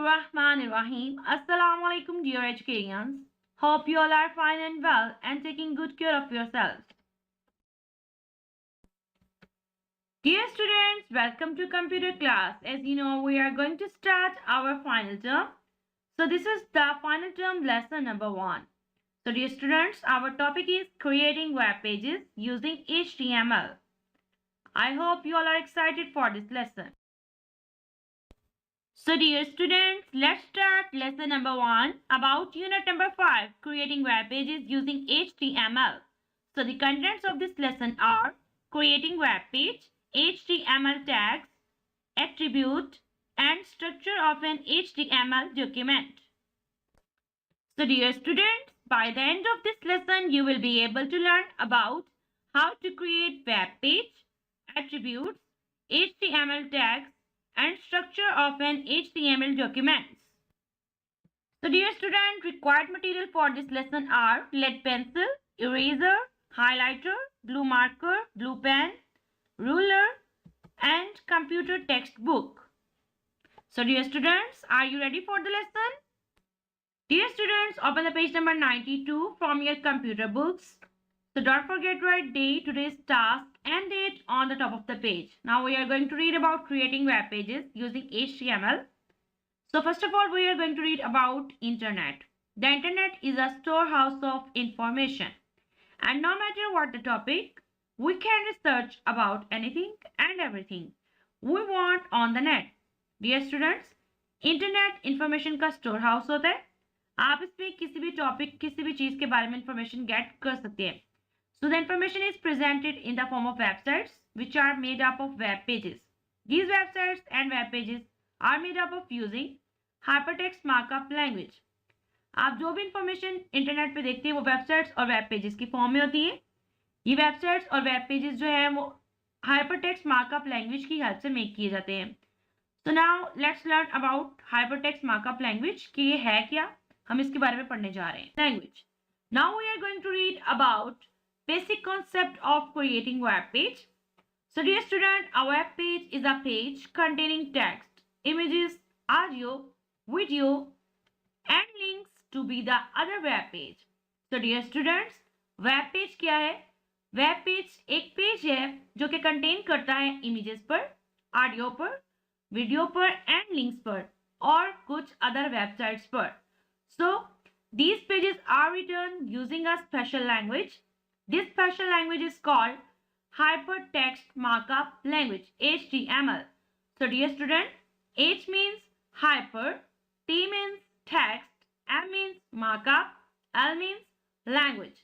Bismillahirrahmanirrahim. Assalamu alaikum, dear educarians. Hope you all are fine and well and taking good care of yourselves. Dear students, welcome to computer class. As you know, we are going to start our final term. So this is the final term lesson number 1. So dear students, our topic is creating web pages using HTML. I hope you all are excited for this lesson. So dear students, let's start lesson number 1 about unit number 5, creating web pages using HTML. So the contents of this lesson are creating web page, HTML tags, attribute and structure of an HTML document. So dear students, by the end of this lesson, you will be able to learn about how to create web page, attributes, HTML tags, and structure of an HTML document. So dear student, required material for this lesson are lead pencil, eraser, highlighter, blue marker, blue pen, ruler, and computer textbook. So dear students, are you ready for the lesson? Dear students, open the page number 92 from your computer books. So don't forget to write date, today's task and date on the top of the page. Now we are going to read about creating web pages using HTML. So first of all, we are going to read about internet. The internet is a storehouse of information. And no matter what the topic, we can research about anything and everything we want on the net. Dear students, internet information का storehouse होता है. आप इसमें किसी भी topic, किसी भी चीज के बारे में इंफॉर्मेशन गेट कर सकते हैं. So the information is presented in the form of websites which are made up of web pages. These websites and web pages are made up of using hypertext markup language. आप जो भी information internet पे देखते हैं वो websites और web pages की form में होती है. ये वेबसाइट्स और वेब पेजेस जो है वो हाइपरटेक्स्ट मार्कअप लैंग्वेज की हेल्प से मेक किए जाते हैं. So now let's learn about hypertext markup language कि ये है क्या, हम इसके बारे में पढ़ने जा रहे हैं. Language. Now we are going to read about basic concept of creating web page. So dear student, a web page is a page containing text, images, audio, video and links to be the other web page. So dear students, web page क्या है? Web page एक page है जो कि contain करता है images पर, audio पर, वीडियो पर एंड लिंक्स पर और कुछ अदर वेबसाइट्स पर. So these pages are written using a special language. This special language is called Hypertext Markup Language, HTML. So dear student, H means hyper, T means text, M means markup, L means language.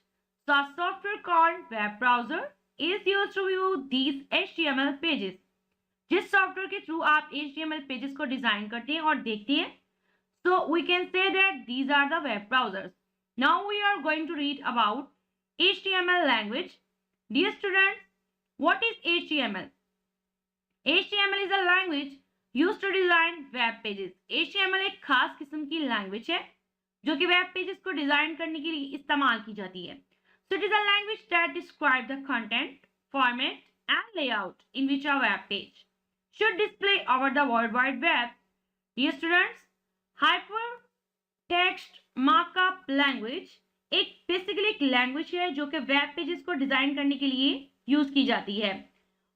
So a software called web browser is used to view these HTML pages. जिस software के through आप HTML pages को design करते हैं और देखते हैं, so we can say that these are the web browsers. Now we are going to read about HTML language. Dear students, what is HTML? HTML is a language used to design web pages. HTML एक खास किस्म की language है जो कि web pages को design करने के लिए इस्तेमाल की जाती है. So it is a language that describes the content, format and layout in which a web page should display over the World Wide Web. Dear students, hypertext markup language एक basically एक language है जो कि web pages को design करने के लिए use की जाती है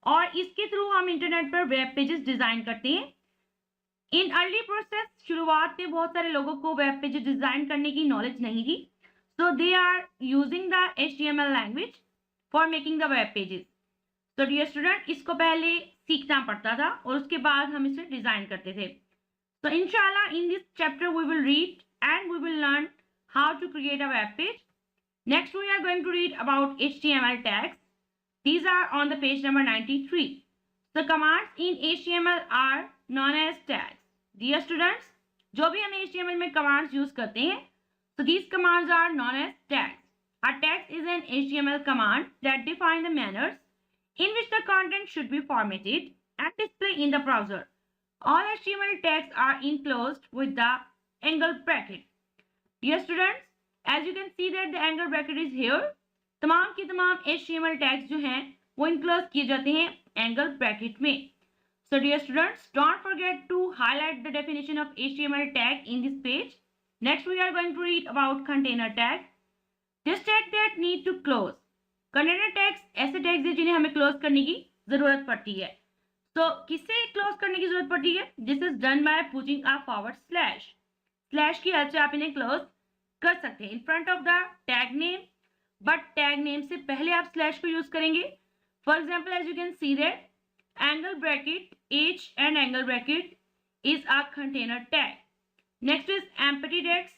और इसके थ्रू हम इंटरनेट पर वेब पेजेस डिजाइन करते हैं. इन अर्ली प्रोसेस शुरुआत में बहुत सारे लोगों को वेब पेजेस डिजाइन करने की नॉलेज नहीं थी. So they are using the HTML language for making the web pages. तो डियर स्टूडेंट, इसको पहले सीखना पड़ता था और उसके बाद हम इसे डिजाइन करते थे. तो इंशाल्लाह in this chapter we will read and we will learn how to create a web page. Next we are going to read about HTML tags. These are on the page number 93. The commands in HTML are known as tags. Dear students, जो भी हम HTML में commands use करते हैं, so these commands are known as tags. A tag is an HTML command that defines the manners in which the content should be formatted and displayed in the browser. All HTML tags are enclosed with the angle bracket. Dear students, as you can see that the angle bracket is here. तमाम की तमाम HTML tags जो हैं वो enclose किए जाते हैं angle bracket में. So dear students, don't forget to highlight the definition of HTML tag in this page. Next we are going to read about container tag. This tag that need to close. Container tags ऐसे tags हैं जिन्हें हमें close करने की जरूरत पड़ती है. So किससे close करने की जरूरत पड़ती है? This is done by putting a forward slash. Slash की हेल्प से आप इन्हें close कर सकते हैं in front of the tag name. But tag name से पहले आप slash को use करेंगे. For example, as you can see that angle bracket H and angle bracket is a container tag. Next is empty tags.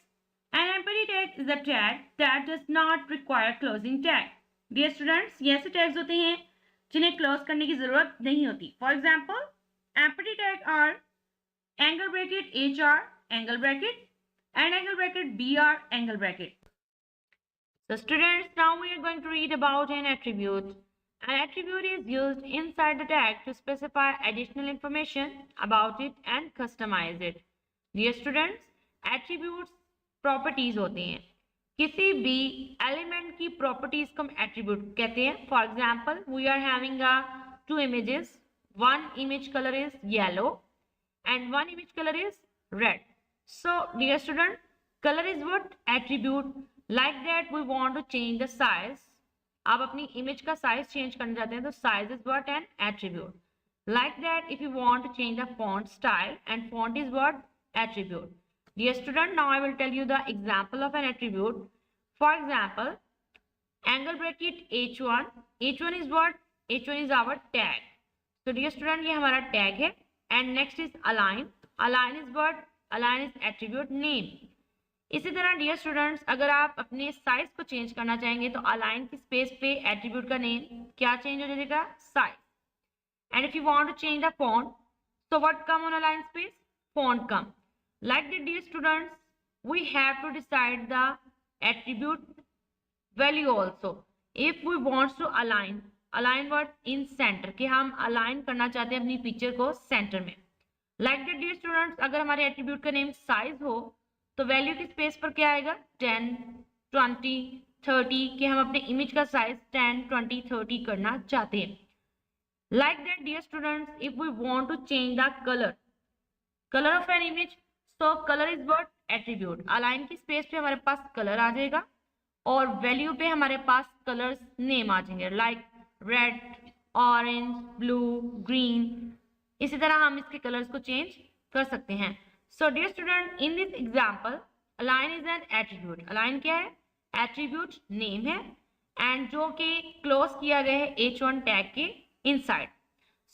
An empty tag is a tag that does not require closing tag. Dear students, ये ऐसे tags होते हैं जिन्हें close करने की जरूरत नहीं होती. For example, empty tag are angle bracket HR angle bracket and angle bracket BR angle bracket. So students, now we are going to read about an attribute. An attribute is used inside the tag to specify additional information about it and customize it. Dear students, attributes properties होते हैं. किसी भी element की properties को हम attribute कहते हैं. For example, we are having two images. One image color is yellow and one image color is red. So dear student, color is what? Attribute. Like that we want to change the size. आप अपनी image का size change करना चाहते हैं तो size is what? An attribute. Like that if you want to change the font style, and font is what? Attribute. Dear student, now I will tell you the example of an attribute. For example, angle bracket H1. H1 is what? H1 is our tag. So dear student, ये हमारा tag है. And next is align. Align is what? Align is attribute name. इसी तरह dear students, अगर आप अपने size को change करना चाहेंगे तो align की space पे attribute का name क्या change हो जाएगा? Size. And if you want to change the font, so what come on align space? Font come. Like that dear students, we have to decide the attribute value also. If we want to align what? In center, कि हम align करना चाहते हैं अपनी picture को center में. Like that dear students, अगर हमारे attribute का name size हो तो value की space पर क्या आएगा? 10, 20, 30 कि हम अपने image का size 10, 20, 30 करना चाहते हैं. Like that dear students, if we want to change the color of an image, so color is what? Attribute. Align की space पे हमारे पास color आ जाएगा और value पे हमारे पास colors name आ जाएंगे like red, orange, blue, green. इसी तरह हम इसके colors को change कर सकते हैं. So dear student, in this example, align is an attribute. Align क्या है? Attribute name है and जो कि close किया गया है H1 tag के inside.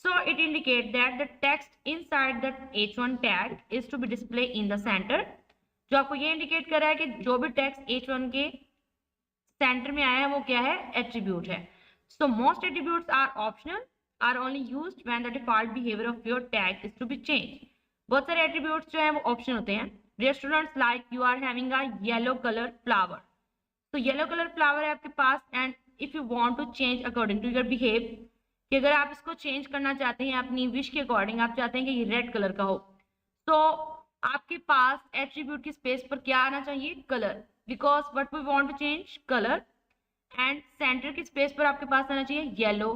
So it indicates that the text inside the H1 tag is to be displayed in the center. जो आपको ये indicate कर रहा है कि जो भी text H1 के center में आया है वो क्या है? Attribute है. So most attributes are optional, are only used when the default behavior of your tag is to be changed. बहुत सारे attributes जो हैं वो option होते हैं. Dear students, like you are having a yellow color flower. So yellow color flower है आपके पास and if you want to change according to your behavior, कि अगर आप इसको चेंज करना चाहते हैं अपनी विश के अकॉर्डिंग, आप चाहते हैं कि ये रेड कलर का हो, तो आपके पास एट्रीब्यूट की स्पेस पर क्या आना चाहिए? Colour. Because what we want to change colour. And centre की स्पेस पर आपके पास आना चाहिए येलो.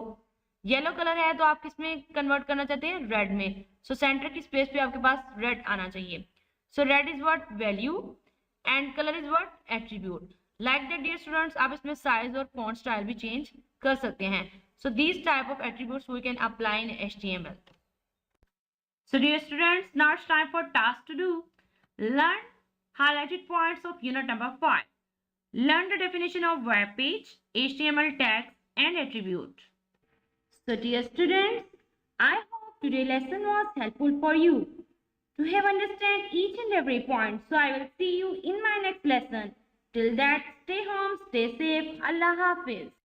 येलो कलर है तो आप किसमें कन्वर्ट करना चाहते हैं? रेड में. सो सेंटर की स्पेस पे आपके पास रेड आना चाहिए. So red is what? Value and colour is what? Attribute. Like that dear students, आप इसमें साइज और फॉन्ट स्टाइल भी चेंज कर सकते हैं. So these type of attributes we can apply in HTML. So dear students, now it's time for task to do. Learn highlighted points of unit number 5. Learn the definition of web page, HTML tags and attribute. So dear students, I hope today's lesson was helpful for you to have understand each and every point. So I will see you in my next lesson. Till that, stay home, stay safe. Allah Hafiz.